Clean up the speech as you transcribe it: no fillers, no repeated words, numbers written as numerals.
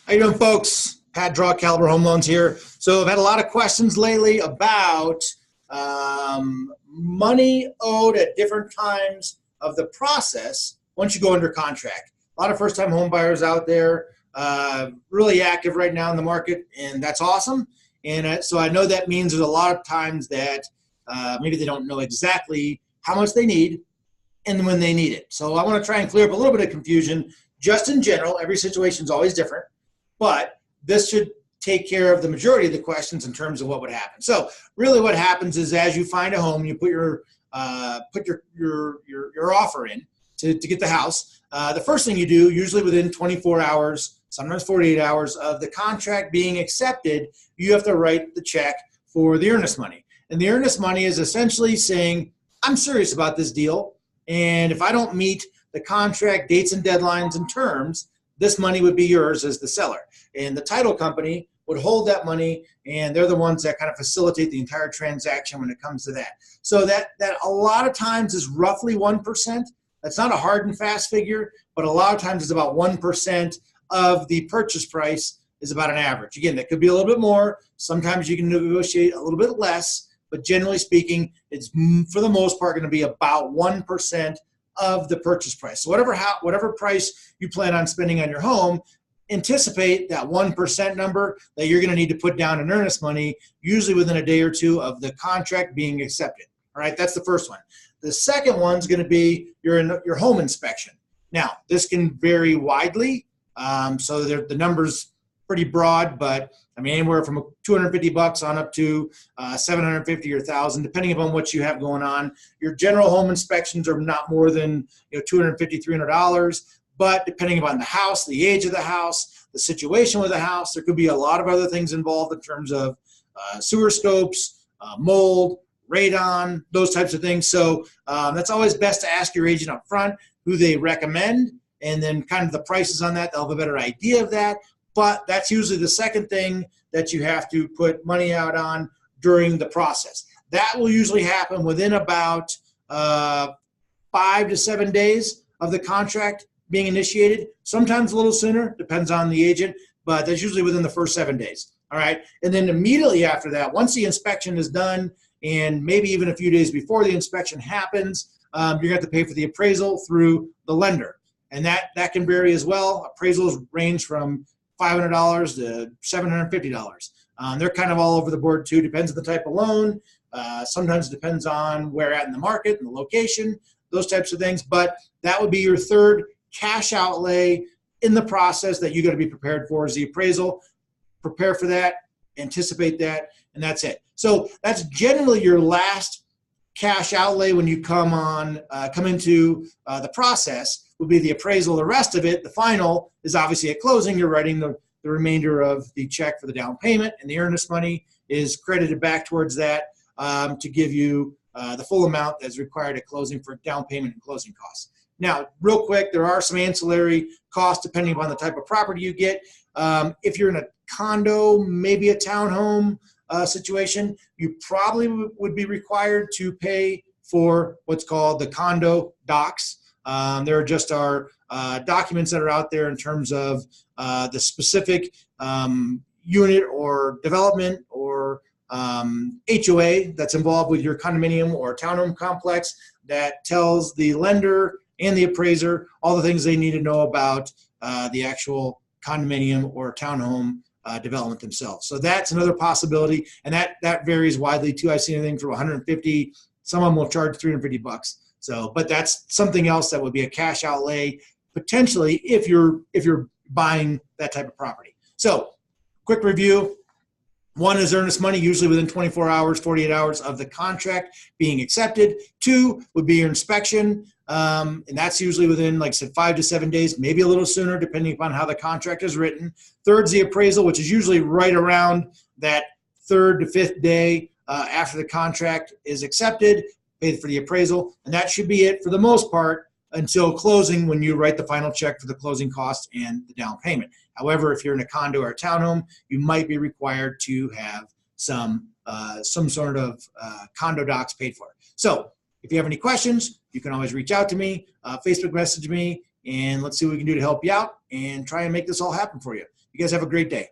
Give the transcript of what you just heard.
How you doing, folks? Pat Draw, Caliber Home Loans here. So I've had a lot of questions lately about money owed at different times of the process once you go under contract. A lot of first-time home buyers out there, really active right now in the market, and that's awesome. And so I know that means there's a lot of times that maybe they don't know exactly how much they need and when they need it. So I want to try and clear up a little bit of confusion. Just in general, every situation is always different, but this should take care of the majority of the questions in terms of what would happen. So really what happens is as you find a home, you put your offer in to get the house. The first thing you do, usually within 24 hours, sometimes 48 hours of the contract being accepted, you have to write the check for the earnest money. And the earnest money is essentially saying, I'm serious about this deal, and if I don't meet the contract dates and deadlines and terms, this money would be yours as the seller. And the title company would hold that money, and they're the ones that kind of facilitate the entire transaction when it comes to that. So that a lot of times is roughly 1%. That's not a hard and fast figure, but a lot of times it's about 1% of the purchase price is about an average. Again, that could be a little bit more. Sometimes you can negotiate a little bit less, but generally speaking, it's for the most part going to be about 1% of the purchase price. So whatever price you plan on spending on your home, anticipate that 1% number that you're going to need to put down in earnest money, usually within a day or two of the contract being accepted. All right, that's the first one. The second one's going to be your home inspection. Now, this can vary widely, so the number's pretty broad, but I mean anywhere from $250 on up to $750 or $1,000, depending upon what you have going on. Your general home inspections are not more than $250, $300, but depending upon the house, the age of the house, the situation with the house, there could be a lot of other things involved in terms of sewer scopes, mold, radon, those types of things. So that's always best to ask your agent up front who they recommend, and then kind of the prices on that. They'll have a better idea of that. But that's usually the second thing that you have to put money out on during the process. That will usually happen within about 5 to 7 days of the contract being initiated. Sometimes a little sooner, depends on the agent, but that's usually within the first 7 days. All right. And then immediately after that, once the inspection is done, and maybe even a few days before the inspection happens, you're going to have to pay for the appraisal through the lender. And that can vary as well. Appraisals range from $500 to $750. They're kind of all over the board too. Depends on the type of loan. Sometimes it depends on where at in the market and the location, those types of things. But that would be your third cash outlay in the process that you got to be prepared for is the appraisal. Prepare for that, anticipate that, and that's it. So that's generally your last cash outlay when you come into the process. Will be the appraisal. The rest of it, the final, is obviously at closing. You're writing the remainder of the check for the down payment, and the earnest money is credited back towards that to give you the full amount that's required at closing for down payment and closing costs. Now, real quick, there are some ancillary costs depending upon the type of property you get. If you're in a condo, maybe a townhome situation, you probably would be required to pay for what's called the condo docs. There are just our documents that are out there in terms of the specific unit or development or HOA that's involved with your condominium or townhome complex that tells the lender and the appraiser all the things they need to know about the actual condominium or townhome development themselves. So that's another possibility, and that varies widely too. I've seen anything from $150. Some of them will charge $350. So, but that's something else that would be a cash outlay potentially if you're buying that type of property. So, quick review. One is earnest money, usually within 24 hours, 48 hours of the contract being accepted. Two would be your inspection, and that's usually within, like I said, 5 to 7 days, maybe a little sooner, depending upon how the contract is written. Third's the appraisal, which is usually right around that 3rd to 5th day after the contract is accepted. Paid for the appraisal, and that should be it for the most part until closing when you write the final check for the closing costs and the down payment. However, if you're in a condo or a townhome, you might be required to have some sort of condo docs paid for. So if you have any questions, you can always reach out to me, Facebook message me, and let's see what we can do to help you out and try and make this all happen for you. You guys have a great day.